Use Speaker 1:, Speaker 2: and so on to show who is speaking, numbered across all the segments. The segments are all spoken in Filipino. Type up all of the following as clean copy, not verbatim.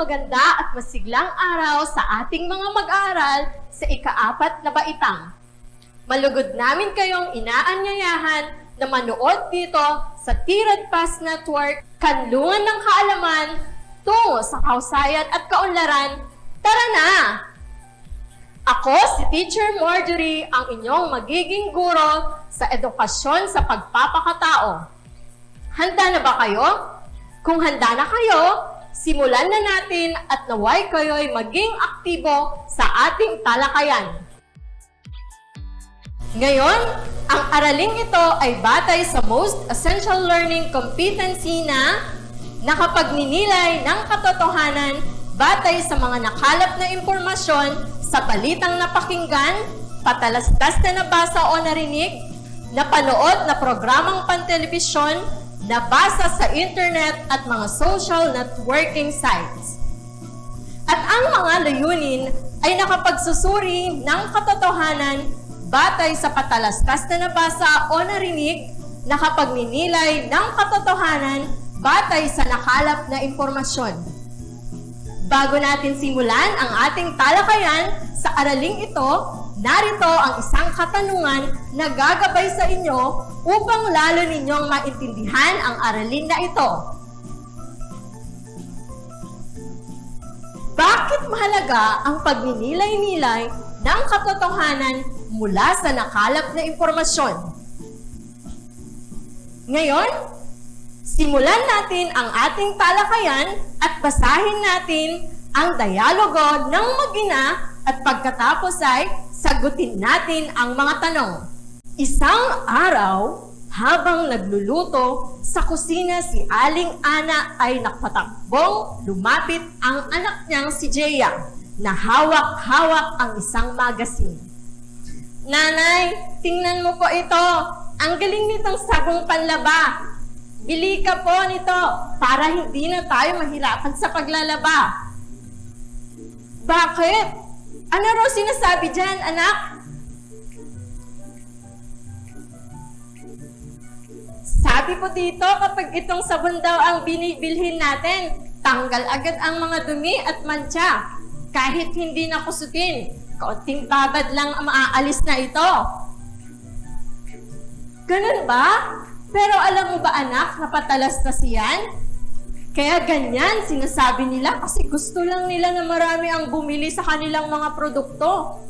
Speaker 1: maganda at masiglang araw sa ating mga mag-aaral sa ika-4 na baitang. Malugod namin kayong inaanyayahan na manood dito sa Tirad Pass Network, Kanlungan ng Kaalaman, tungo sa kahusayan at kaunlaran. Tara na! Ako si Teacher Marjorie, ang inyong magiging guro sa edukasyon sa pagpapakatao. Handa na ba kayo? Kung handa na kayo, simulan na natin at naway kayo'y maging aktibo sa ating talakayan. Ngayon, ang araling ito ay batay sa Most Essential Learning Competency na nakapagninilay ng katotohanan batay sa mga nakalap na impormasyon sa balitang napakinggan, patalastas na nabasa o narinig, napanood na programang pantelebisyon, nabasa sa internet at mga social networking sites. At ang mga layunin ay nakapagsusuri ng katotohanan batay sa patalastas na nabasa o narinig, nakapagninilay ng katotohanan batay sa nakalap na impormasyon. Bago natin simulan ang ating talakayan sa araling ito, narito ang isang katanungan na gagabay sa inyo upang lalo ninyong maintindihan ang aralin na ito. Bakit mahalaga ang pagninilay-nilay ng katotohanan mula sa nakalap na impormasyon? Ngayon, simulan natin ang ating talakayan at basahin natin ang dialogo ng mag-ina at pagkatapos ay sagutin natin ang mga tanong. Isang araw, habang nagluluto sa kusina si Aling Ana ay nakatakbong lumapit ang anak niyang si Jeya na hawak-hawak ang isang magazine. Nanay, tingnan mo po ito. Ang galing nitong sabong panlaba. Bili ka po nito para hindi na tayo mahirapan sa paglalaba. Bakit? Ano raw sinasabi dyan, anak? Sabi po dito, kapag itong sabon daw ang binibilhin natin, tanggal agad ang mga dumi at mantsa. Kahit hindi na kusutin, kaunting babad lang ang maaalis na ito. Ganun ba? Pero alam mo ba anak, napatalastas yan? Kaya ganyan sinasabi nila kasi gusto lang nila na marami ang bumili sa kanilang mga produkto.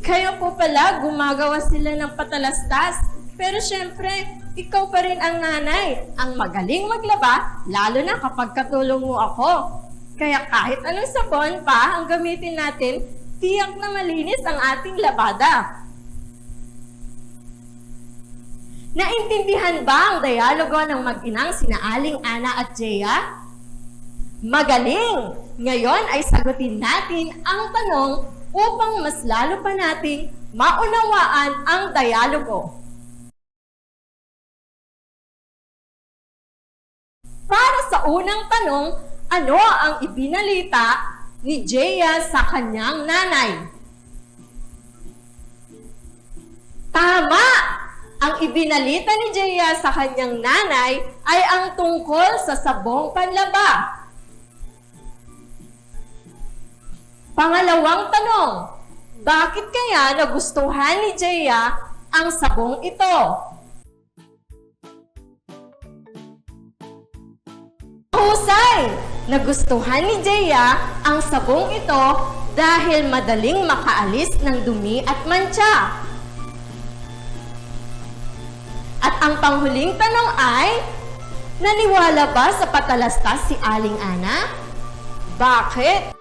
Speaker 1: Kaya po pala gumagawa sila ng patalastas. Pero syempre, ikaw pa rin ang nanay, ang magaling maglaba, lalo na kapag katulong mo ako. Kaya kahit anong sabon pa ang gamitin natin, tiyak na malinis ang ating labada. Naintindihan ba ang dialogo ng mag-inang sina Aling Ana at Jeya? Magaling! Ngayon ay sagutin natin ang tanong upang mas lalo pa nating maunawaan ang dialogo. Para sa unang tanong, ano ang ibinalita ni Jeya sa kanyang nanay? Tama! Ang ibinalita ni Jeya sa kanyang nanay ay ang tungkol sa sabong panlaba. Pangalawang tanong, bakit kaya nagustuhan ni Jeya ang sabong ito? Husay! Nagustuhan ni Jeya ang sabong ito dahil madaling makaalis ng dumi at mantsa. At ang panghuling tanong ay, naniwala ba sa patalastas si Aling Ana? Bakit?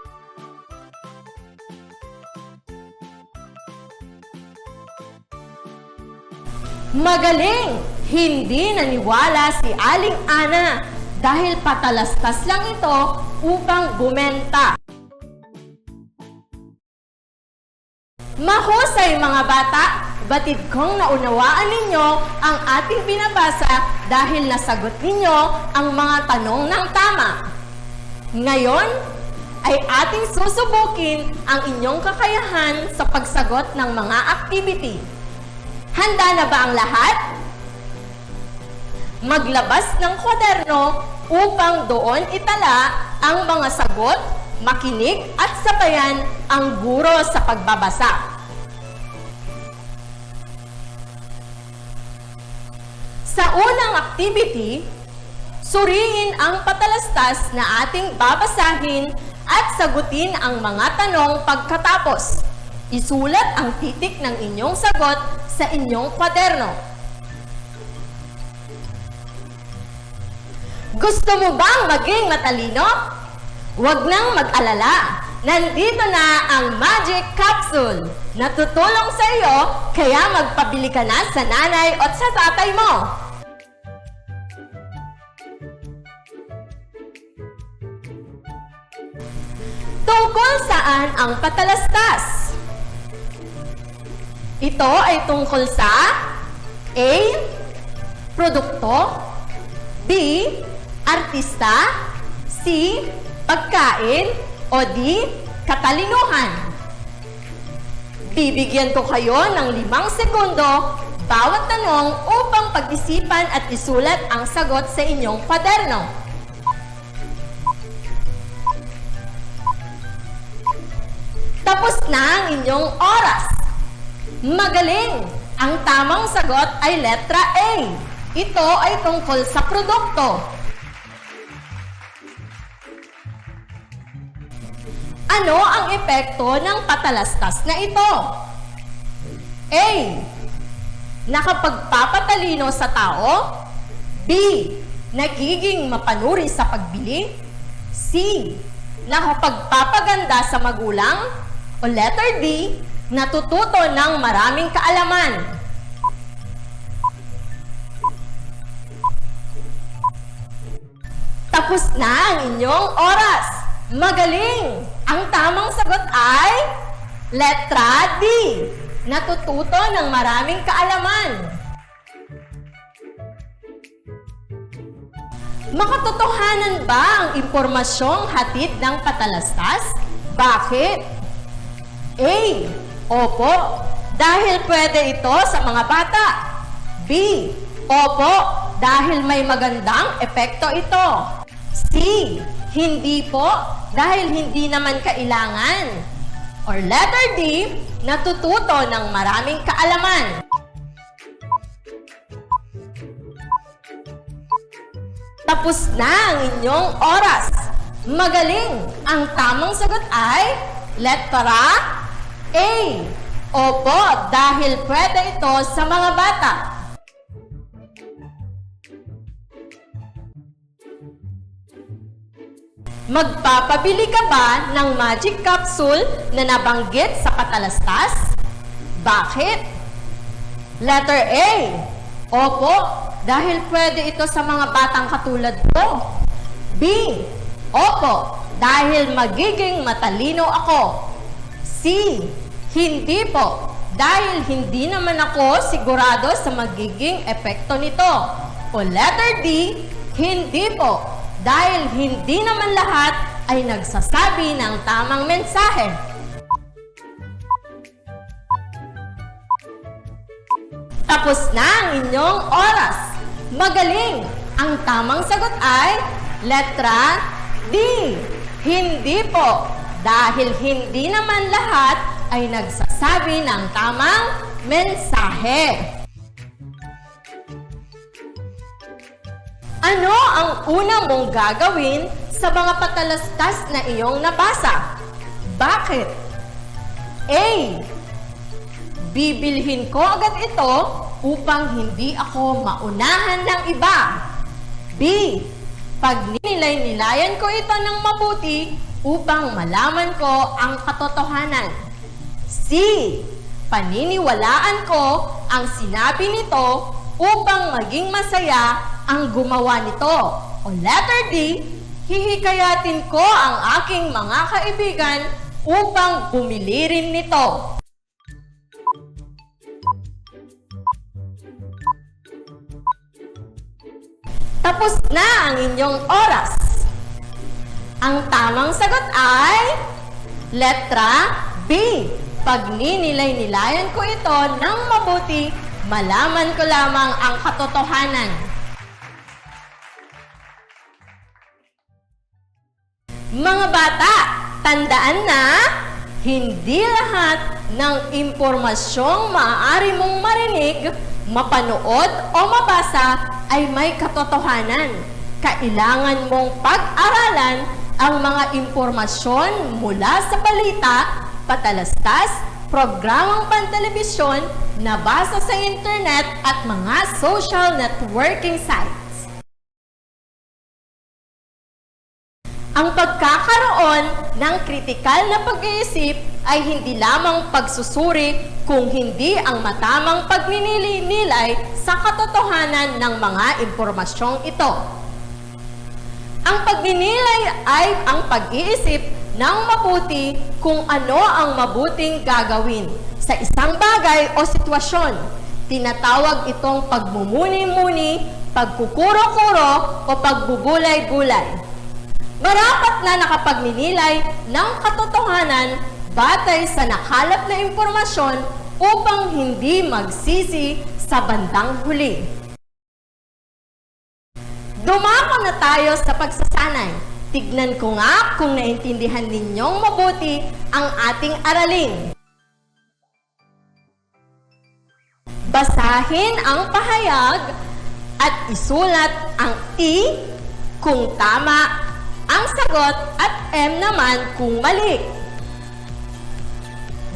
Speaker 1: Magaling! Hindi naniwala si Aling Ana dahil patalastas lang ito upang bumenta. Mahusay mga bata! Batid kong naunawaan ninyo ang ating binabasa dahil nasagot ninyo ang mga tanong ng tama. Ngayon, ay ating susubukin ang inyong kakayahan sa pagsagot ng mga activity. Handa na ba ang lahat? maglabas ng kwaderno upang doon itala ang mga sagot, makinig at sabayan ang guro sa pagbabasa. Sa unang activity, suriin ang patalastas na ating babasahin at sagutin ang mga tanong pagkatapos. Isulat ang titik ng inyong sagot sa inyong kwaderno. Gusto mo bang maging matalino? Huwag nang mag-alala. Nandito na ang Magic Capsule. Natutulong sa iyo, kaya magpabili ka na sa nanay at sa tatay mo. Tungkol saan ang patalastas? Ito ay tungkol sa A. Produkto, B. Artista, C. Pagkain, o D. Katalinuhan. Bibigyan ko kayo ng 5 segundo bawat tanong upang pag-isipan at isulat ang sagot sa inyong kwaderno. Tapos na ang inyong oras. Magaling! Ang tamang sagot ay letra A. Ito ay tungkol sa produkto. Ano ang epekto ng patalastas na ito? A. Nakapagpapatalino sa tao. B. Nagiging mapanuri sa pagbili. C. Nakapagpapaganda sa magulang. O letter D. Natututo ng maraming kaalaman. Tapos na ang inyong oras. Magaling! Ang tamang sagot ay letra D. Natututo ng maraming kaalaman. Makatotohanan ba ang impormasyong hatid ng patalastas? Bakit? A. Opo, dahil pwede ito sa mga bata. B. Opo, dahil may magandang epekto ito. C. Hindi po, dahil hindi naman kailangan. Or letter D. Natututo ng maraming kaalaman. Tapos na ang inyong oras. Magaling! Ang tamang sagot ay letra A. Opo, dahil pwede ito sa mga bata. Magpapabili ka ba ng Magic Capsule na nabanggit sa patalastas? Bakit? Letter A. Opo, dahil pwede ito sa mga batang katulad ko. B. Opo, dahil magiging matalino ako. C. Hindi po, dahil hindi naman ako sigurado sa magiging epekto nito. O letter D. Hindi po, dahil hindi naman lahat ay nagsasabi ng tamang mensahe. Tapos na ang inyong oras. Magaling! Ang tamang sagot ay letra D. Hindi po, dahil hindi naman lahat ay nagsasabi ng tamang mensahe. Ano ang una mong gagawin sa mga patalastas na iyong nabasa? Bakit? A. Bibilhin ko agad ito upang hindi ako maunahan ng iba. B. Pag nilay-nilayan ko ito ng mabuti upang malaman ko ang katotohanan. C. Paniniwalaan ko ang sinabi nito upang maging masaya ang gumawa nito. O letter D. Hihikayatin ko ang aking mga kaibigan upang bumili rin nito. Tapos na ang inyong oras. Ang tamang sagot ay letra B. Pag ninilay-nilayan ko ito ng mabuti, malaman ko lamang ang katotohanan. Mga bata, tandaan na hindi lahat ng impormasyong maaari mong marinig, mapanood o mabasa ay may katotohanan. Kailangan mong pag-aralan ang mga impormasyon mula sa balita, patalastas, programang pantelebisyon, nabasa sa internet at mga social networking sites. Ang pagkakaroon ng kritikal na pag-iisip ay hindi lamang pagsusuri kung hindi ang matamang pagninilay sa katotohanan ng mga impormasyong ito. Ang pagninilay ay ang pag-iisip ng mabuti kung ano ang mabuting gagawin sa isang bagay o sitwasyon. Tinatawag itong pagmumuni-muni, pagkukuro-kuro o pagbubulay-bulay. Marapat na nakapagninilay ng katotohanan batay sa nakalap na impormasyon upang hindi magsisi sa bandang huli. Dumako na tayo sa pagsasanay. Tignan ko nga kung naintindihan ninyong mabuti ang ating aralin. Basahin ang pahayag at isulat ang I kung tama ang sagot at M naman kung mali.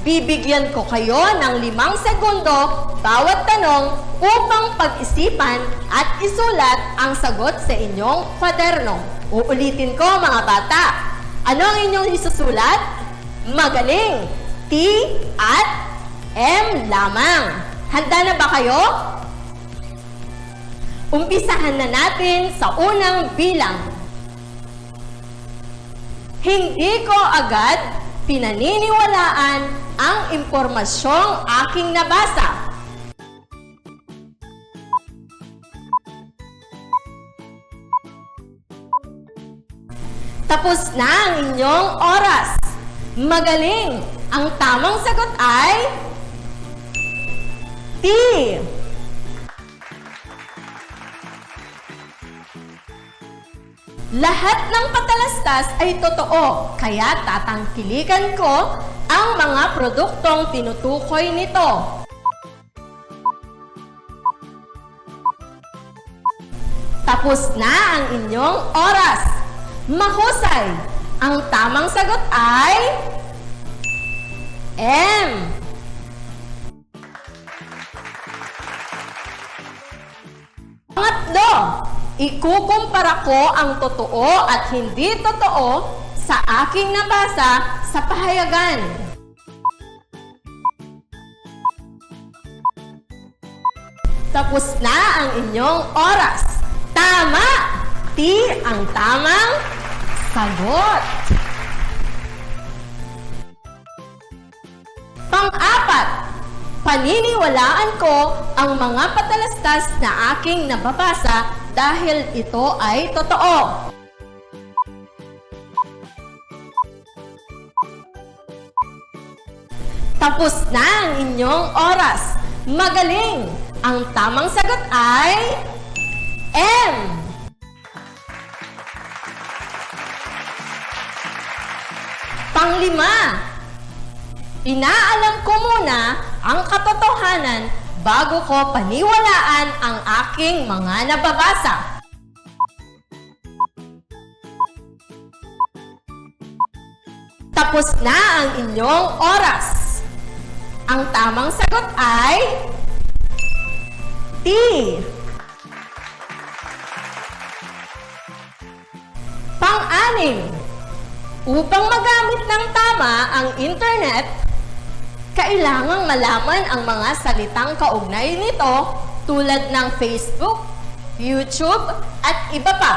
Speaker 1: Bibigyan ko kayo ng 5 segundo bawat tanong upang pag-isipan at isulat ang sagot sa inyong kwaderno. Uulitin ko mga bata. Ano ang inyong isusulat? Magaling! T at M lamang. Handa na ba kayo? Umpisahan na natin sa unang bilang. Hindi ko agad pinaniniwalaan ang impormasyong aking nabasa. Tapos na ang inyong oras. Magaling! Ang tamang sagot ay T. Lahat ng patalastas ay totoo, kaya tatangkilikan ko ang mga produktong tinutukoy nito. Tapos na ang inyong oras. Mahusay! Ang tamang sagot ay M. Pangatlo, ikukumpara ko ang totoo at hindi totoo sa aking nabasa sa pahayagan. Tapos na ang inyong oras. Tama! T ang tamang sagot. Pang-apat, paniniwalaan ko ang mga patalastas na aking nababasa dahil ito ay totoo. Tapos na ang inyong oras. Magaling! Ang tamang sagot ay M. Panglima, inaalam ko muna ang katotohanan bago ko paniwalaan ang aking mga nababasa. Tapos na ang inyong oras. Ang tamang sagot ay T. Pang-anim, upang magamit ng tama ang internet, kailangang malaman ang mga salitang kaugnay nito tulad ng Facebook, YouTube, at iba pa.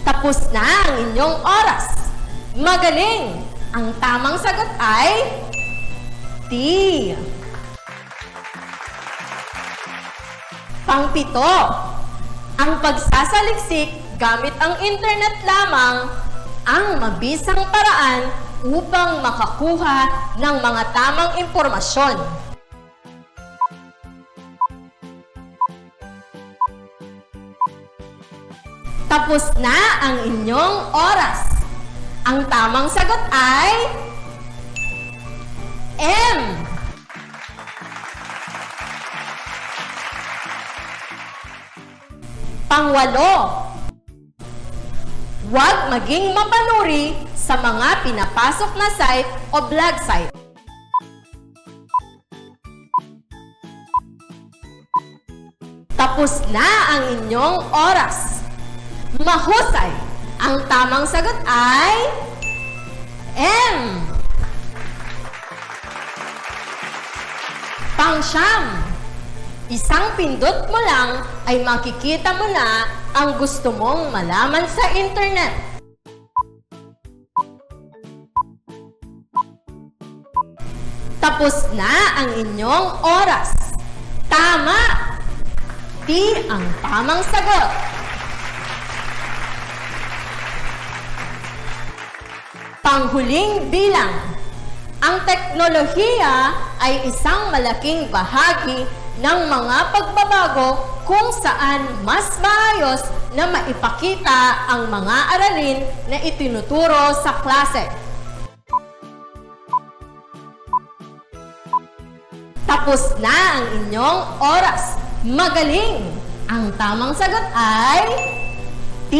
Speaker 1: Tapos na ang inyong oras. Magaling! Ang tamang sagot ay T. Pang-pito, ang pagsasaliksik gamit ang internet lamang ang mabisang paraan upang makakuha ng mga tamang impormasyon. Tapos na ang inyong oras. Ang tamang sagot ay M. Pangwalo, huwag maging mapanuri sa mga pinapasok na site o blog site. Tapos na ang inyong oras. Mahusay. Ang tamang sagot ay M. Pangsyam, isang pindot mo lang ay makikita mo na ang gusto mong malaman sa internet. Tapos na ang inyong oras. Tama! D ang tamang sagot. Panghuling bilang. Ang teknolohiya ay isang malaking bahagi ng mga pagbabago kung saan mas maayos na maipakita ang mga aralin na itinuturo sa klase. Tapos na ang inyong oras. Magaling! Ang tamang sagot ay D.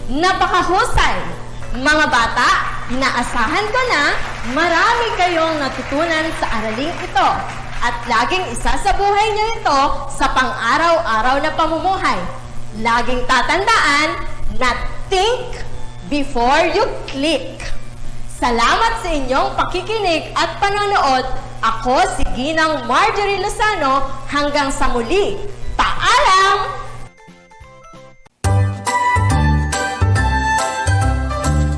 Speaker 1: Napakahusay! Mga bata, inaasahan ko na marami kayong natutunan sa araling ito at laging isasabuhay niyo ito sa pang-araw-araw na pamumuhay. Laging tatandaan na think before you click. Salamat sa inyong pakikinig at panonood. Ako si Ginang Marjorie Lozano. Hanggang sa muli. Paalam!